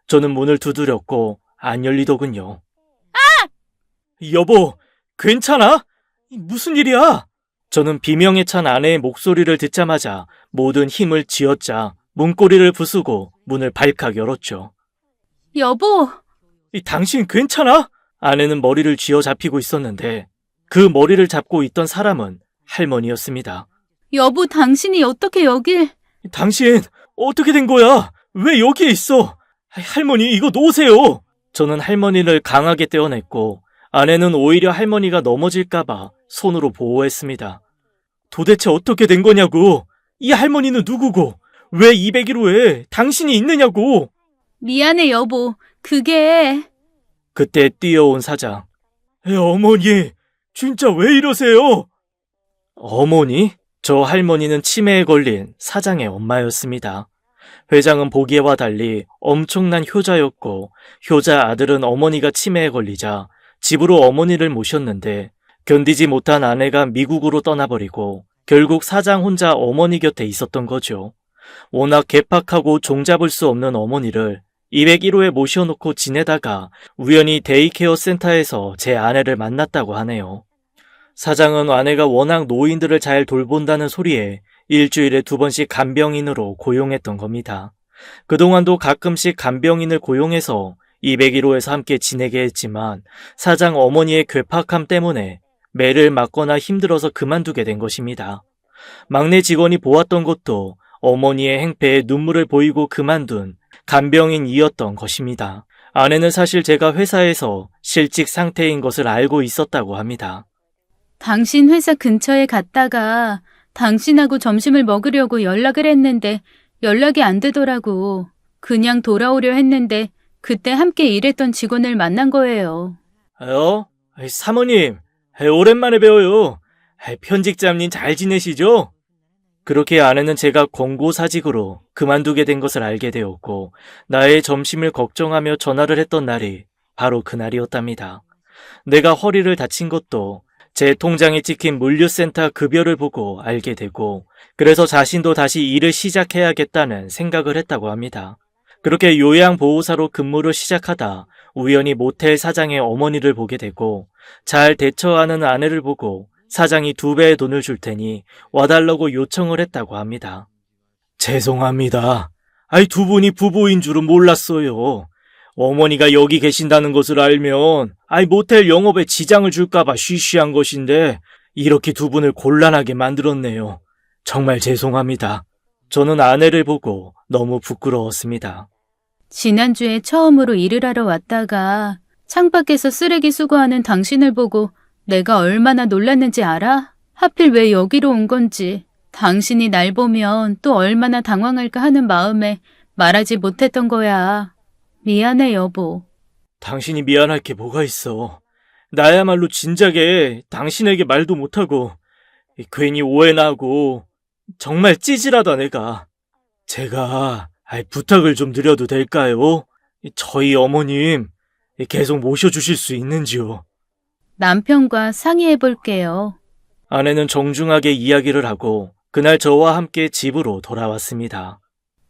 A: 저는 문을 두드렸고 안 열리더군요. 여보, 괜찮아? 무슨 일이야? 저는 비명에 찬 아내의 목소리를 듣자마자 모든 힘을 쥐어짜 문고리를 부수고 문을 발칵 열었죠.
B: 여보!
A: 당신 괜찮아? 아내는 머리를 쥐어잡히고 있었는데 그 머리를 잡고 있던 사람은 할머니였습니다.
B: 여보, 당신이 어떻게 여길...
A: 당신 어떻게 된 거야? 왜 여기에 있어? 할머니 이거 놓으세요. 저는 할머니를 강하게 떼어냈고 아내는 오히려 할머니가 넘어질까봐 손으로 보호했습니다. 도대체 어떻게 된 거냐고. 이 할머니는 누구고? 왜 201호에 당신이 있느냐고.
B: 미안해, 여보. 그게...
A: 그때 뛰어온 사장. 어머니, 진짜 왜 이러세요? 어머니? 저 할머니는 치매에 걸린 사장의 엄마였습니다. 회장은 보기와 달리 엄청난 효자였고, 효자 아들은 어머니가 치매에 걸리자 집으로 어머니를 모셨는데, 견디지 못한 아내가 미국으로 떠나버리고 결국 사장 혼자 어머니 곁에 있었던 거죠. 워낙 괴팍하고 종잡을 수 없는 어머니를 201호에 모셔놓고 지내다가 우연히 데이케어 센터에서 제 아내를 만났다고 하네요. 사장은 아내가 워낙 노인들을 잘 돌본다는 소리에 일주일에 2번씩 간병인으로 고용했던 겁니다. 그동안도 가끔씩 간병인을 고용해서 201호에서 함께 지내게 했지만 사장 어머니의 괴팍함 때문에 매를 맞거나 힘들어서 그만두게 된 것입니다. 막내 직원이 보았던 것도 어머니의 행패에 눈물을 보이고 그만둔 간병인이었던 것입니다. 아내는 사실 제가 회사에서 실직 상태인 것을 알고 있었다고 합니다.
B: 당신 회사 근처에 갔다가 당신하고 점심을 먹으려고 연락을 했는데 연락이 안 되더라고. 그냥 돌아오려 했는데 그때 함께 일했던 직원을 만난 거예요.
A: 사모님, 오랜만에 뵈어요. 편집장님 잘 지내시죠? 그렇게 아내는 제가 권고사직으로 그만두게 된 것을 알게 되었고 나의 점심을 걱정하며 전화를 했던 날이 바로 그날이었답니다. 내가 허리를 다친 것도 제 통장에 찍힌 물류센터 급여를 보고 알게 되고 그래서 자신도 다시 일을 시작해야겠다는 생각을 했다고 합니다. 그렇게 요양보호사로 근무를 시작하다 우연히 모텔 사장의 어머니를 보게 되고 잘 대처하는 아내를 보고 사장이 2배의 돈을 줄 테니 와달라고 요청을 했다고 합니다. 죄송합니다. 두 분이 부부인 줄은 몰랐어요. 어머니가 여기 계신다는 것을 알면 모텔 영업에 지장을 줄까봐 쉬쉬한 것인데 이렇게 2분을 곤란하게 만들었네요. 정말 죄송합니다. 저는 아내를 보고 너무 부끄러웠습니다.
B: 지난주에 처음으로 일을 하러 왔다가 창밖에서 쓰레기 수거하는 당신을 보고 내가 얼마나 놀랐는지 알아? 하필 왜 여기로 온 건지. 당신이 날 보면 또 얼마나 당황할까 하는 마음에 말하지 못했던 거야. 미안해, 여보.
A: 당신이 미안할 게 뭐가 있어. 나야말로 진작에 당신에게 말도 못하고 괜히 오해나 하고 정말 찌질하다 내가. 제가 부탁을 좀 드려도 될까요? 저희 어머님 계속 모셔주실 수 있는지요?
B: 남편과 상의해 볼게요.
A: 아내는 정중하게 이야기를 하고 그날 저와 함께 집으로 돌아왔습니다.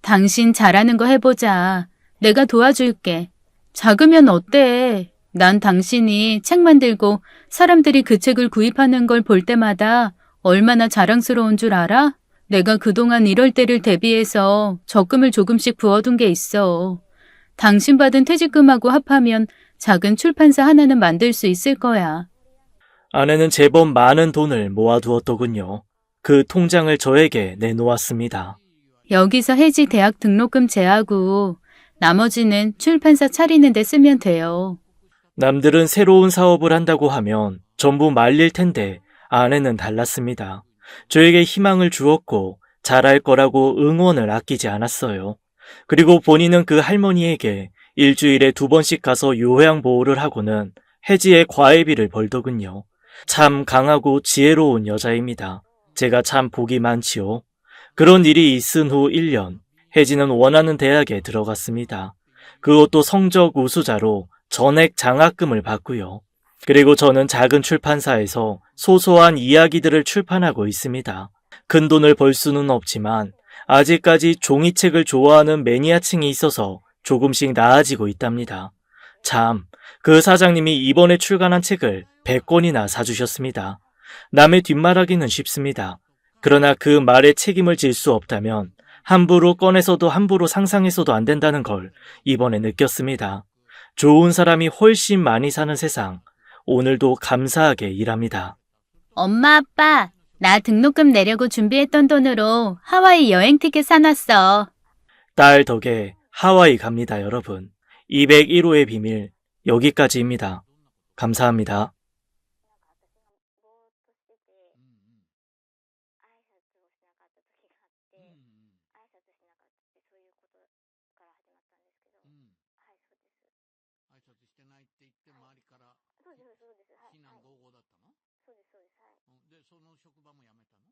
B: 당신 잘하는 거 해보자. 내가 도와줄게. 작으면 어때? 난 당신이 책 만들고 사람들이 그 책을 구입하는 걸 볼 때마다 얼마나 자랑스러운 줄 알아? 내가 그동안 이럴 때를 대비해서 적금을 조금씩 부어둔 게 있어. 당신 받은 퇴직금하고 합하면 작은 출판사 하나는 만들 수 있을 거야.
A: 아내는 제법 많은 돈을 모아두었더군요. 그 통장을 저에게 내놓았습니다.
B: 여기서 혜지 대학 등록금 제하고 나머지는 출판사 차리는 데 쓰면 돼요.
A: 남들은 새로운 사업을 한다고 하면 전부 말릴 텐데 아내는 달랐습니다. 저에게 희망을 주었고 잘할 거라고 응원을 아끼지 않았어요. 그리고 본인은 그 할머니에게 일주일에 2번씩 가서 요양보호를 하고는 혜지의 과외비를 벌더군요. 참 강하고 지혜로운 여자입니다. 제가 참 복이 많지요. 그런 일이 있은 후 1년, 혜지는 원하는 대학에 들어갔습니다. 그것도 성적 우수자로 전액 장학금을 받고요. 그리고 저는 작은 출판사에서 소소한 이야기들을 출판하고 있습니다. 큰 돈을 벌 수는 없지만 아직까지 종이책을 좋아하는 매니아층이 있어서 조금씩 나아지고 있답니다. 참, 그 사장님이 이번에 출간한 책을 100권이나 사주셨습니다. 남의 뒷말하기는 쉽습니다. 그러나 그 말에 책임을 질 수 없다면 함부로 꺼내서도 함부로 상상해서도 안 된다는 걸 이번에 느꼈습니다. 좋은 사람이 훨씬 많이 사는 세상, 오늘도 감사하게 일합니다.
B: 엄마, 아빠, 나 등록금 내려고 준비했던 돈으로 하와이 여행 티켓 사놨어.
A: 딸 덕에 하와이 갑니다, 여러분. 201호의 비밀, 여기까지입니다. 감사합니다.
C: 拶してないって言って、周りから
D: そうです、そうです。はい。
C: 非難合々だったの？
D: そうです、そうです。はい。
C: で、その職場も辞めたの？